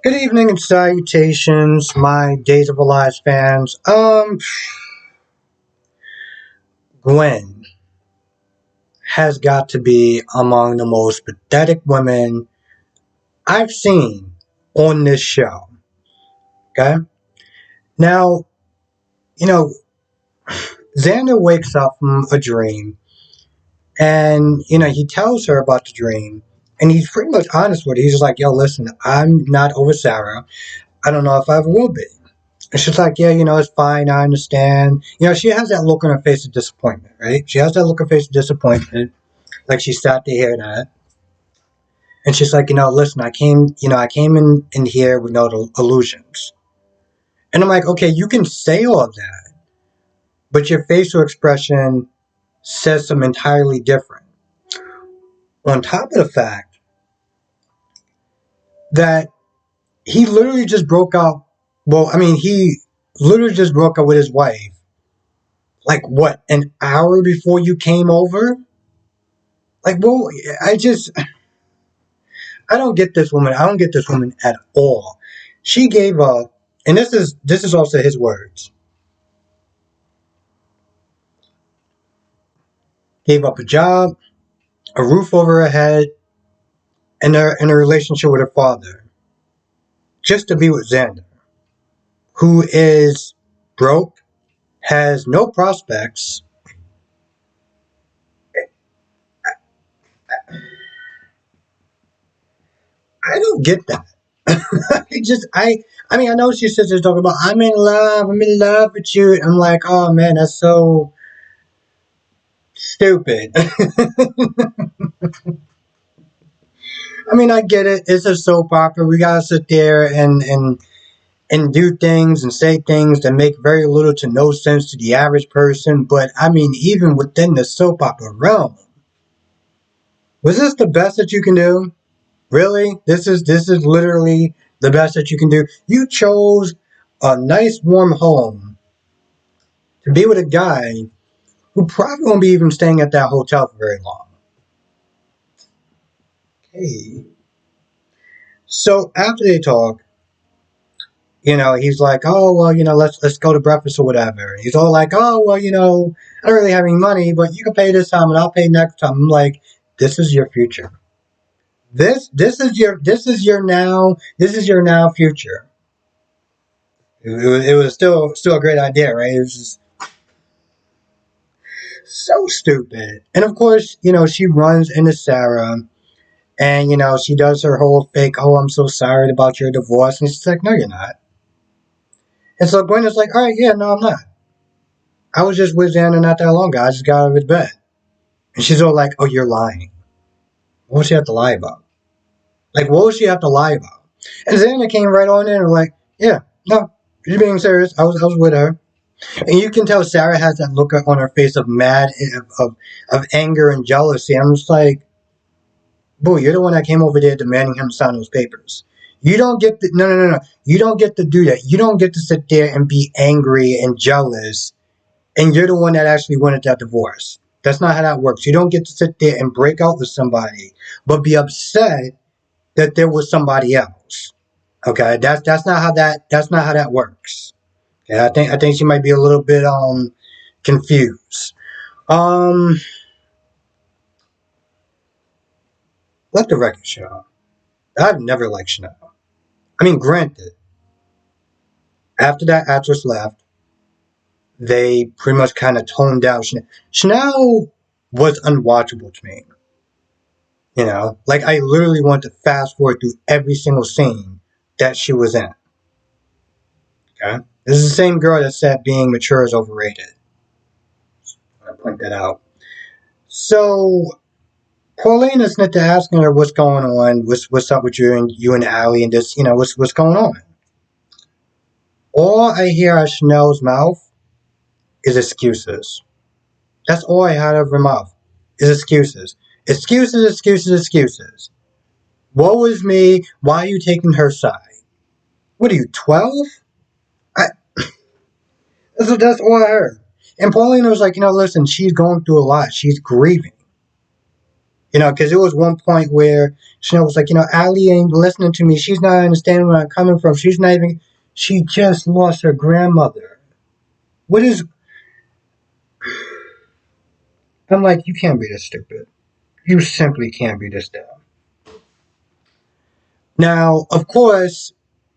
Good evening and salutations, my Days of Our Lives fans. Gwen has got to be among the most pathetic women I've seen on this show. Okay? Now, you know, Xander wakes up from a dream and, he tells her about the dream and he's pretty much honest with her. He's just like, yo, listen, I'm not over Sarah. I don't know if I ever will be. And she's like, yeah, it's fine. I understand. She has that look on her face of disappointment, right? She has that look on her face of disappointment. Like she's sad to hear that. And she's like, listen, I came in here with no illusions. And I'm like, okay, you can say all of that, but your facial expression says something entirely different. On top of the fact that he literally just broke up. Well, I mean, he literally just broke up with his wife. Like, what, an hour before you came over? Like, well, I don't get this woman. I don't get this woman at all. She gave up, and this is also his words. Gave up a job, a roof over her head, and a relationship with her father, just to be with Xander, who is broke, has no prospects. I don't get that. I mean, I know she says she's talking about, I'm in love with you. I'm like, oh man, that's so stupid. I mean, I get it. It's a soap opera. We gotta sit there and do things and say things that make very little to no sense to the average person. But I mean, even within the soap opera realm, was this the best that you can do? Really? This is literally the best that you can do. You chose a nice warm home to be with a guy who probably won't be even staying at that hotel for very long. Okay. So after they talk, he's like, oh well, let's go to breakfast or whatever. He's all like, oh well, I don't really have any money, but you can pay this time and I'll pay next time. I'm like, this is your future. This is your now future. It was still a great idea, right? It was just so stupid. And of course, she runs into Sarah and she does her whole fake, oh, I'm so sorry about your divorce. And she's like, no, you're not. And so Gwen is like, all right, yeah, no, I'm not. I was just with Xander not that long ago. I just got out of his bed. And she's all like, oh, you're lying. What would she have to lie about? Like, what would she have to lie about? And Xander came right on in and like, yeah, no, you're being serious. I was with her. And you can tell Sarah has that look on her face of mad, of anger and jealousy. I'm just like, boo, you're the one that came over there demanding him sign those papers. You don't get to, no. You don't get to do that. You don't get to sit there and be angry and jealous and you're the one that actually wanted that divorce. That's not how that works. You don't get to sit there and break out with somebody, but be upset that there was somebody else. Okay, that's not how that works. Okay, I think she might be a little bit confused. Um, let the record show. I've never liked Chanel. I mean, granted, after that actress left, they pretty much kind of toned down Chanel. Chanel was unwatchable to me. Like I literally want to fast forward through every single scene that she was in. Okay? This is the same girl that said being mature is overrated. I want to point that out. So Pauline is not asking her what's going on, what's up with you and Allie and this, what's going on. All I hear out of Chanel's mouth is excuses. That's all I had out of her mouth is excuses. Excuses, excuses, excuses. Woe is me, why are you taking her side? What are you, 12? That's all I heard. And Paulina was like, listen, she's going through a lot. She's grieving. Because it was one point where Chanel was like, Allie ain't listening to me. She's not understanding where I'm coming from. She's not even. She just lost her grandmother. What is? I'm like, you can't be this stupid. You simply can't be this dumb. Now, of course,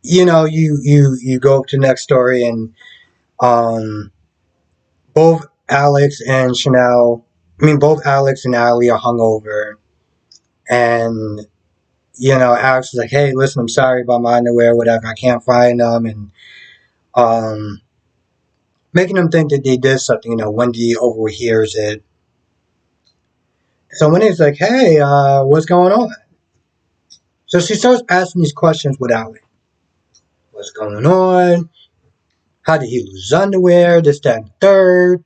you go up to the next story, and um, both Alex and Chanel. I mean, both Alex and Allie are hungover, and Alex is like, "Hey, listen, I'm sorry about my underwear, whatever. I can't find them," and um, making them think that they did something. Wendy overhears it, so Wendy's like, "Hey, what's going on?" So she starts asking these questions with Allie. What's going on? How did he lose his underwear? This, that, and third.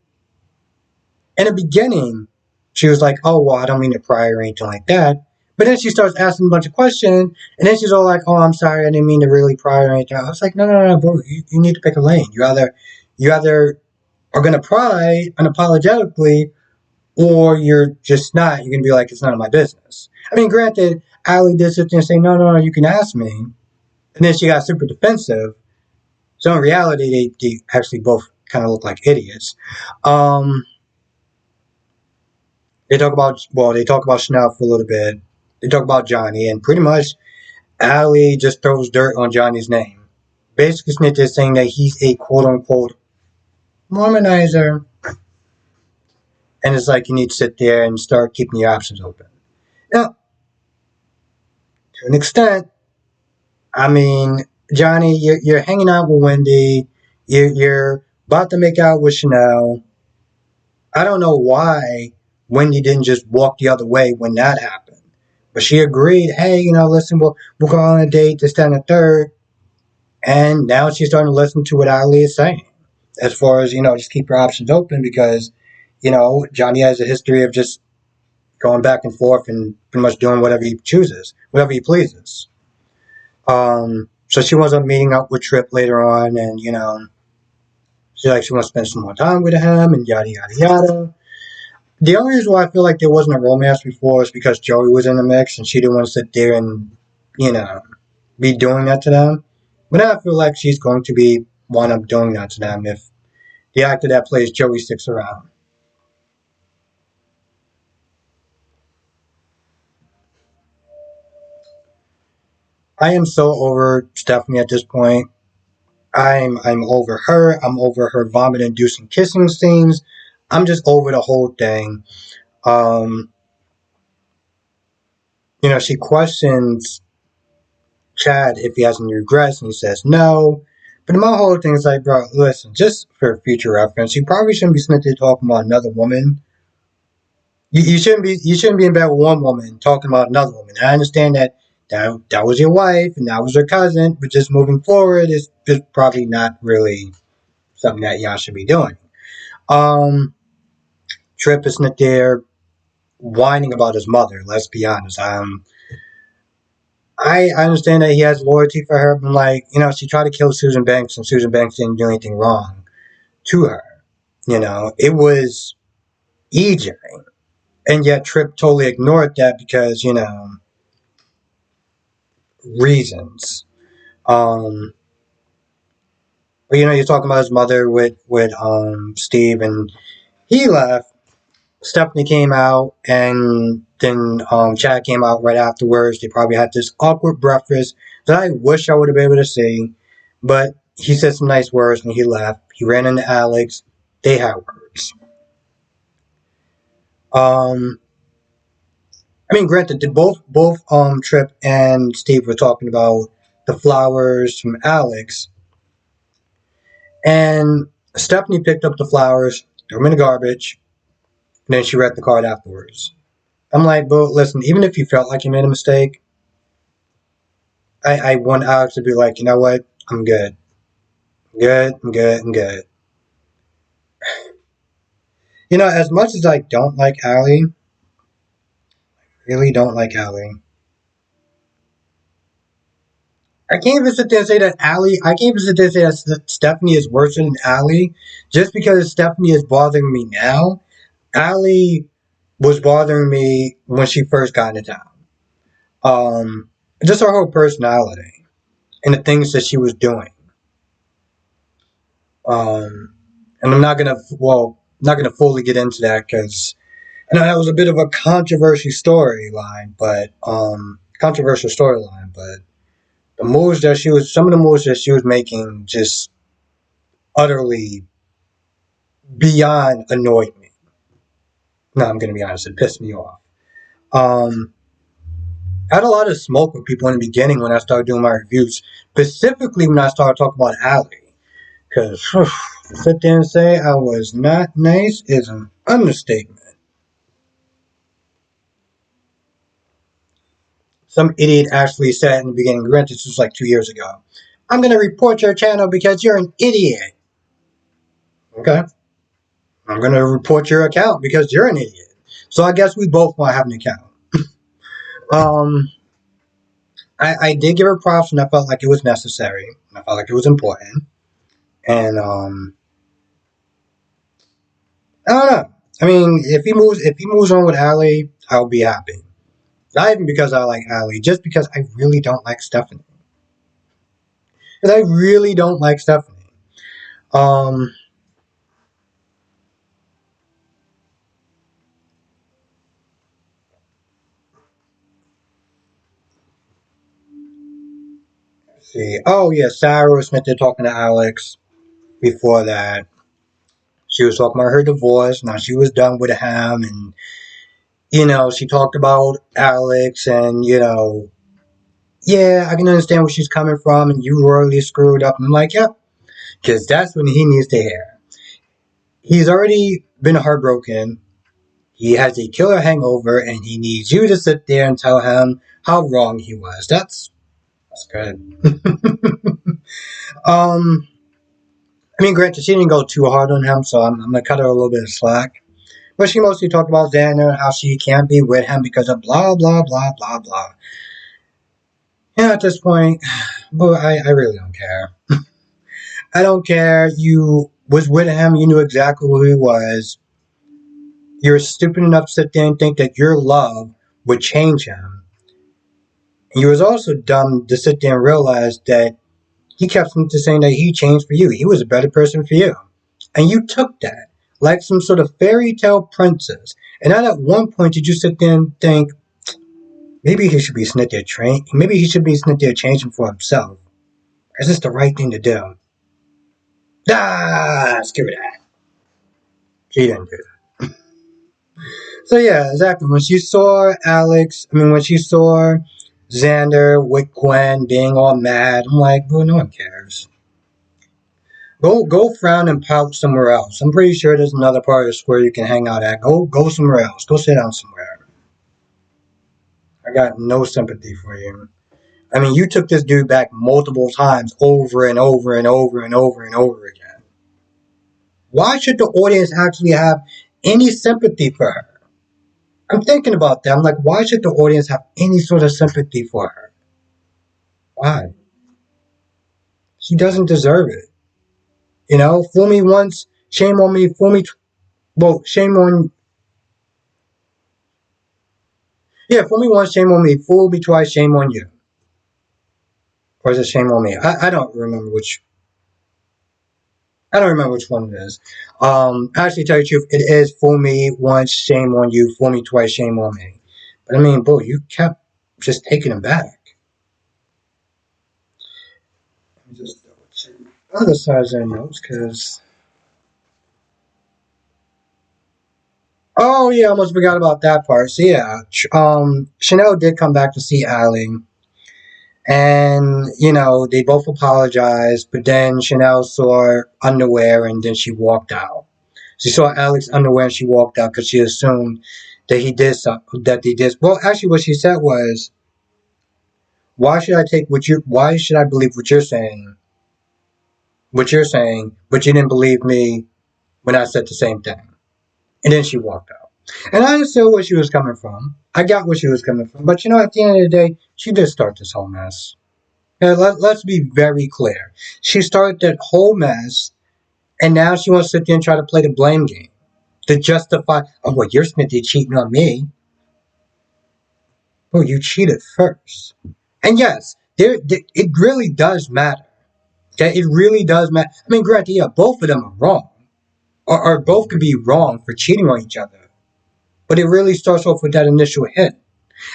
In the beginning, she was like, "Oh, well, I don't mean to pry or anything like that." But then she starts asking a bunch of questions, and then she's all like, "Oh, I'm sorry, I didn't mean to really pry or anything." I was like, "No, bro, you need to pick a lane. You either are gonna pry unapologetically, or you're just not. You're gonna be like, it's none of my business." I mean, granted, Allie did sit there and say, "No, you can ask me," and then she got super defensive. So in reality, they actually both kind of look like idiots. Um, they talk about Chanel for a little bit. They talk about Johnny, and pretty much Allie just throws dirt on Johnny's name. Basically, Snitch is saying that he's a quote unquote Mormonizer, and it's like you need to sit there and start keeping your options open. Now, to an extent, I mean, Johnny, you're hanging out with Wendy, you're about to make out with Chanel. I don't know why Wendy didn't just walk the other way when that happened. But she agreed, hey, listen, we'll go on a date, this, that, and the third. And now she's starting to listen to what Ali is saying. As far as, just keep your options open because, Johnny has a history of just going back and forth and pretty much doing whatever he chooses, whatever he pleases. So she winds up meeting up with Trip later on and, she wants to spend some more time with him and yada, yada, yada. The only reason why I feel like there wasn't a romance before is because Joey was in the mix and she didn't want to sit there and, you know, be doing that to them. But now I feel like she's going to be one up doing that to them if the actor that plays Joey sticks around. I am so over Stephanie at this point. I'm over her. I'm over her vomit inducing kissing scenes. I'm just over the whole thing. Um, she questions Chad if he has any regrets, and he says no. But my whole thing is like, bro, listen, just for future reference, you probably shouldn't be sitting there talking about another woman. You shouldn't be in bed with one woman talking about another woman. I understand that was your wife and that was your cousin, but just moving forward is just probably not really something that y'all should be doing. Um, Trip is not there whining about his mother. Let's be honest. I understand that he has loyalty for her, but like, she tried to kill Susan Banks and Susan Banks didn't do anything wrong to her. It was EJ. And yet Trip totally ignored that because, reasons. Um, but you're talking about his mother with Steve and he left. Stephanie came out and then Chad came out right afterwards. They probably had this awkward breakfast that I wish I would have been able to see. But he said some nice words and he left. He ran into Alex. They had words. Um, I mean, granted, both Trip and Steve were talking about the flowers from Alex, and Stephanie picked up the flowers, threw them in the garbage, and then she read the card afterwards. I'm like, but listen, even if you felt like you made a mistake, I want Alex to be like, you know what, I'm good, I'm good. As much as I don't like Allie, really don't like Allie. I can't even sit there and say that Allie. I can't even sit there and say that Stephanie is worse than Allie, just because Stephanie is bothering me now. Allie was bothering me when she first got into town. Just her whole personality and the things that she was doing. Um, and I'm not gonna, not gonna fully get into that because I know that was a bit of a controversial storyline. But some of the moves that she was making, just utterly beyond annoyed me. No, I'm gonna be honest, it pissed me off. Um, I had a lot of smoke with people in the beginning when I started doing my reviews, specifically when I started talking about Allie. Because to sit there and say I was not nice is an understatement. Some idiot actually said in the beginning, granted this was like 2 years ago, I'm going to report your channel because you're an idiot. Okay? I'm going to report your account because you're an idiot. So I guess we both want to have an account. Um, I did give her props and I felt like it was necessary. I felt like it was important. And I don't know. I mean, if he moves on with Allie, I'll be happy. Not even because I like Allie, just because I really don't like Stephanie. Because I really don't like Stephanie. Um, let's see. Oh yeah, Sarah was meant to talking to Alex before that. She was talking about her divorce. Now she was done with him, and she talked about Alex, and yeah, I can understand where she's coming from, and you royally screwed up. And I'm like, yep, because that's what he needs to hear. He's already been heartbroken. He has a killer hangover, and he needs you to sit there and tell him how wrong he was. That's good. um, I mean, granted, she didn't go too hard on him, so I'm gonna cut her a little bit of slack. But she mostly talked about Xander and how she can't be with him because of blah blah blah blah blah. At this point, but I really don't care. I don't care. You was with him. You knew exactly who he was. You're stupid enough to sit there and think that your love would change him. And you was also dumb to sit there and realize that he kept saying that he changed for you. He was a better person for you. And you took that like some sort of fairy tale princess. And not at one point did you sit there and think, maybe he should be sitting there maybe he should be sitting there changing for himself. Is this the right thing to do? Ah, screw that. She didn't do that. So yeah, exactly. When she saw Xander with Gwen being all mad, I'm like, well, no one cares. Go frown and pout somewhere else. I'm pretty sure there's another part of the square you can hang out at. Go somewhere else. Go sit down somewhere. I got no sympathy for you. I mean, you took this dude back multiple times over and over and over and over and over again. Why should the audience actually have any sympathy for her? I'm thinking about that. I'm like, why should the audience have any sort of sympathy for her? Why? She doesn't deserve it. Fool me once, shame on me. Fool me, shame on. Yeah, fool me once, shame on me. Fool me twice, shame on you. Or is it shame on me? I don't remember which. I don't remember which one it is. Actually, tell you the truth, it is fool me once, shame on you. Fool me twice, shame on me. But I mean, bro, you kept just taking him back. Let me just double check other sides of the notes, because. Oh yeah, I almost forgot about that part. So yeah, Chanel did come back to see Allie, and they both apologized. But then Chanel saw underwear, and then she walked out. She saw Alex underwear, and she walked out because she assumed that he did something. That they did. Well, actually, what she said was, "Why should I take what you? Why should I believe what you're saying? What you're saying, but you didn't believe me when I said the same thing." And then she walked out. And I understood where she was coming from. I got where she was coming from. But at the end of the day, she did start this whole mess. And let's be very clear. She started that whole mess, and now she wants to sit there and try to play the blame game. to justify, oh, well, you're Smithy cheating on me. Well, you cheated first. And yes, it really does matter. Okay, it really does matter. I mean, granted, yeah, both of them are wrong, or both could be wrong for cheating on each other. But it really starts off with that initial hit.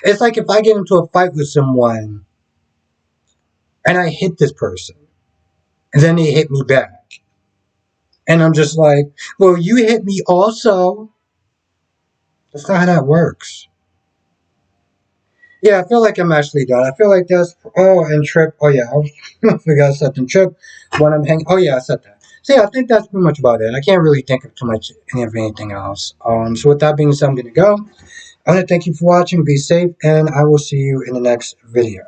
It's like if I get into a fight with someone and I hit this person, and then they hit me back, and I'm just like, well, you hit me also. That's not how that works. Yeah, I feel like I'm actually done. I feel like that's, oh, and Trip. Oh yeah, I forgot something. Trip when I'm hanging. Oh yeah, I said that. So yeah, I think that's pretty much about it. I can't really think of too much of anything else. So with that being said, I'm gonna go. I want to thank you for watching. Be safe, and I will see you in the next video.